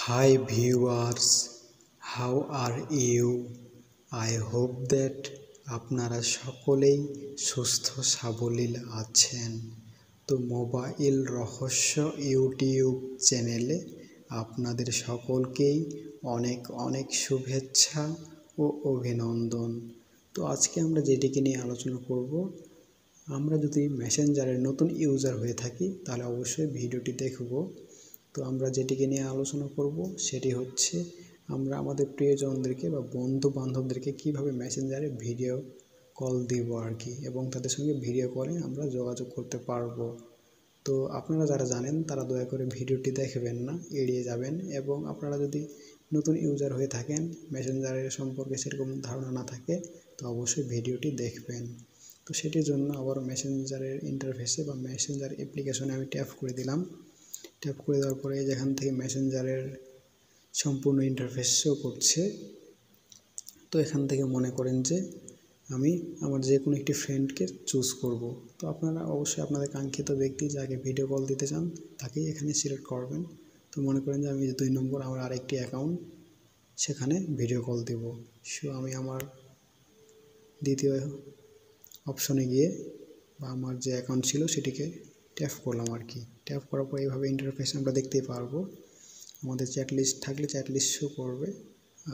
Hi viewers, how are you? I hope that আপনারা সকলেই সুস্থ সাবলীল আছেন। তো মোবাইল রহস্য ইউটিউব চ্যানেলে আপনাদের সকলকেই অনেক অনেক শুভেচ্ছা ও অভিনন্দন। তো আজকে আমরা যেটিকে নিয়ে আলোচনা করব, আমরা যদি মেসেঞ্জারের নতুন ইউজার হয়ে থাকি তাহলে অবশ্যই ভিডিওটি দেখব। তো আমরা যেটিকে নিয়ে আলোচনা করব সেটি হচ্ছে আমরা আমাদের প্রিয়জনদেরকে বা বন্ধু বান্ধবদেরকে কীভাবে মেসেঞ্জারে ভিডিও কল দিব আর কি, এবং তাদের সঙ্গে ভিডিও কলে আমরা যোগাযোগ করতে পারবো। তো আপনারা যারা জানেন তারা দয়া করে ভিডিওটি দেখবেন না, এড়িয়ে যাবেন। এবং আপনারা যদি নতুন ইউজার হয়ে থাকেন, মেসেঞ্জারের সম্পর্কে সেরকম ধারণা না থাকে, তো অবশ্যই ভিডিওটি দেখবেন। তো সেটির জন্য আবার মেসেঞ্জারের ইন্টারফেসে বা মেসেঞ্জার অ্যাপ্লিকেশনে আমি ট্যাপ করে দিলাম। ট্যাপ করে দেওয়ার পরে যেখান থেকে মেসেঞ্জারের সম্পূর্ণ ইন্টারফেস শো করছে। তো এখান থেকে মনে করেন যে আমি আমার যে কোনো একটি ফ্রেন্ডকে চুজ করব। তো আপনারা অবশ্যই আপনাদের কাঙ্ক্ষিত ব্যক্তি যাকে ভিডিও কল দিতে চান তাকেই এখানে সিলেক্ট করবেন। তো মনে করেন যে আমি 2 নম্বর আমার আরেকটি অ্যাকাউন্ট, সেখানে ভিডিও কল দেব। সো আমি আমার দ্বিতীয় অপশনে গিয়ে বা আমার যে অ্যাকাউন্ট ছিল সেটিকে ট্যাপ করলাম আর কি। ট্যাপ করার পর এইভাবে ইন্টারফেস আমরা দেখতেই পারবো। আমাদের চ্যাট লিস্ট থাকলে চ্যাট লিস্ট শো করবে,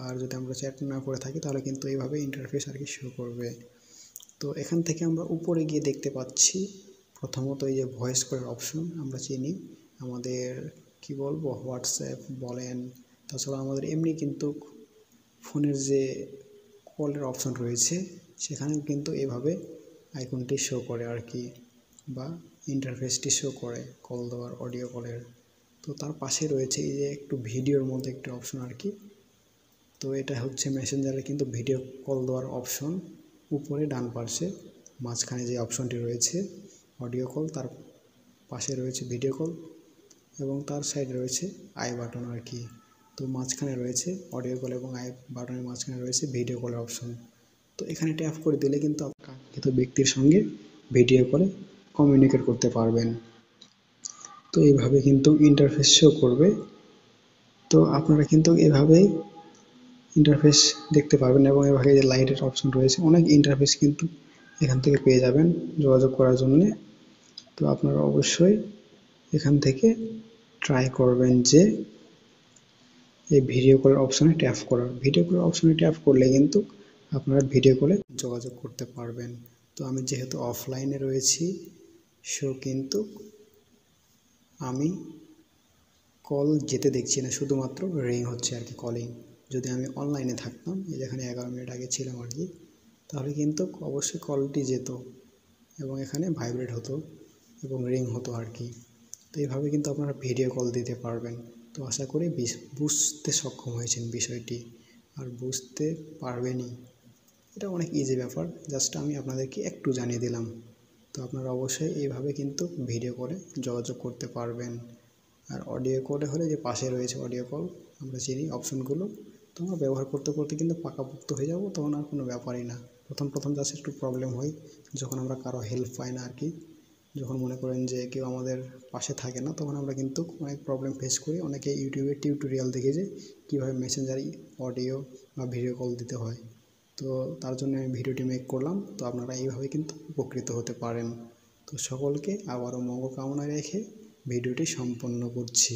আর যদি আমরা চ্যাট না করে থাকি তাহলে কিন্তু এইভাবে ইন্টারফেস আর কি শো করবে। তো এখান থেকে আমরা উপরে গিয়ে দেখতে পাচ্ছি প্রথমত এই যে ভয়েস কলের অপশন আমরা চিনি। আমাদের কি বলবো, হোয়াটসঅ্যাপ বলেন, তাছাড়া আমাদের এমনি কিন্তু ফোনের যে কলের অপশন রয়েছে সেখানেও কিন্তু এভাবে আইকনটি শো করে আর কি, বা ইন্টারফেসটি শো করে কল দেওয়ার, অডিও কলের। তো তার পাশে রয়েছে এই যে একটু ভিডিওর মধ্যে একটি অপশন আর কি। তো এটা হচ্ছে মেসেঞ্জারে কিন্তু ভিডিও কল দেওয়ার অপশন। উপরে ডান পাশে মাঝখানে যে অপশনটি রয়েছে অডিও কল, তার পাশে রয়েছে ভিডিও কল, এবং তার সাইডে রয়েছে আই বাটন আর কি। তো মাঝখানে রয়েছে অডিও কল এবং আই বাটনের মাঝখানে রয়েছে ভিডিও কলের অপশন। তো এখানে ট্যাপ করে দিলে কিন্তু কাঙ্ক্ষিত ব্যক্তির সঙ্গে ভিডিও কলে কমিউনিকেট করতে পারবেন। তো এইভাবে কিন্তু ইন্টারফেস শো করবে। তো আপনারা কিন্তু এভাবেই ইন্টারফেস দেখতে পারবেন, এবং এভাবে যে লাইটের অপশন রয়েছে, অনেক ইন্টারফেস কিন্তু এখান থেকে পেয়ে যাবেন যোগাযোগ করার জন্য। তো আপনারা অবশ্যই এখান থেকে ট্রাই করবেন যে এই ভিডিও কলের অপশনে ট্যাপ করার। ভিডিও কলের অপশনে ট্যাপ করলে কিন্তু আপনারা ভিডিও কলে যোগাযোগ করতে পারবেন। তো আমি যেহেতু অফলাইনে রয়েছি, সো কিন্তু আমি কল যেতে দেখছি না, শুধুমাত্র রিং হচ্ছে আর কি, কলিং। যদি আমি অনলাইনে থাকতাম, এই যেখানে 11 মিনিট আগে ছিলাম আর কি, তাহলে কিন্তু অবশ্যই কলটি যেত এবং এখানে ভাইব্রেট হতো এবং রিং হতো আর কি। তো এইভাবে কিন্তু আপনারা ভিডিও কল দিতে পারবেন। তো আশা করি বুঝতে সক্ষম হয়েছেন বিষয়টি, আর বুঝতে পারবেনই। এটা অনেক ইজি ব্যাপার, জাস্ট আমি আপনাদেরকে একটু জানিয়ে দিলাম। তো আপনারা অবশ্যই এইভাবে কিন্তু ভিডিও কলে যোগাযোগ করতে পারবেন। আর অডিও কলে হলে যে পাশে রয়েছে অডিও কল, আমরা চিনি অপশনগুলো, তো আমরা ব্যবহার করতে করতে কিন্তু পাকাপোক্ত হয়ে যাব, তখন আর কোনো ব্যাপারই না। প্রথম জাস্ট একটু প্রবলেম হয় যখন আমরা কারো হেল্প পাই না আর কি। যখন মনে করেন যে কেউ আমাদের পাশে থাকে না, তখন আমরা কিন্তু অনেক প্রবলেম ফেস করি। অনেকে ইউটিউবে টিউটোরিয়াল দেখে যে কীভাবে মেসেঞ্জারে অডিও বা ভিডিও কল দিতে হয়। তো তার জন্য আমি ভিডিওটি মেক করলাম। তো আপনারা এইভাবে কিন্তু উপকৃত হতে পারেন। তো সকলকে আবারও মঙ্গল কামনা রেখে ভিডিওটি সম্পন্ন করছি।